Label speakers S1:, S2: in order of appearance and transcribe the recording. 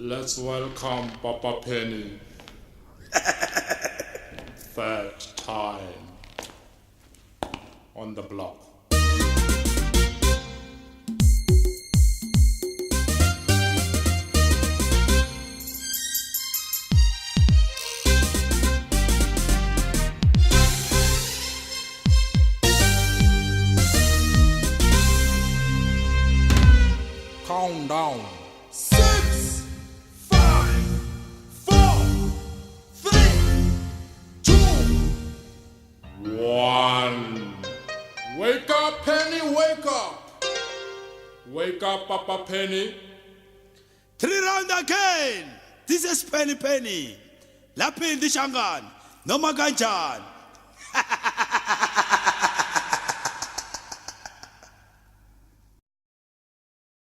S1: Let's welcome Papa Penny. Third time on the block. Countdown.
S2: 6, 5, 4, 3, 2,
S1: 1. Wake up, Penny, wake up. Wake up, Papa Penny.
S2: 3 round again. This is Penny. Lapin di Shangan. Noma kanjani.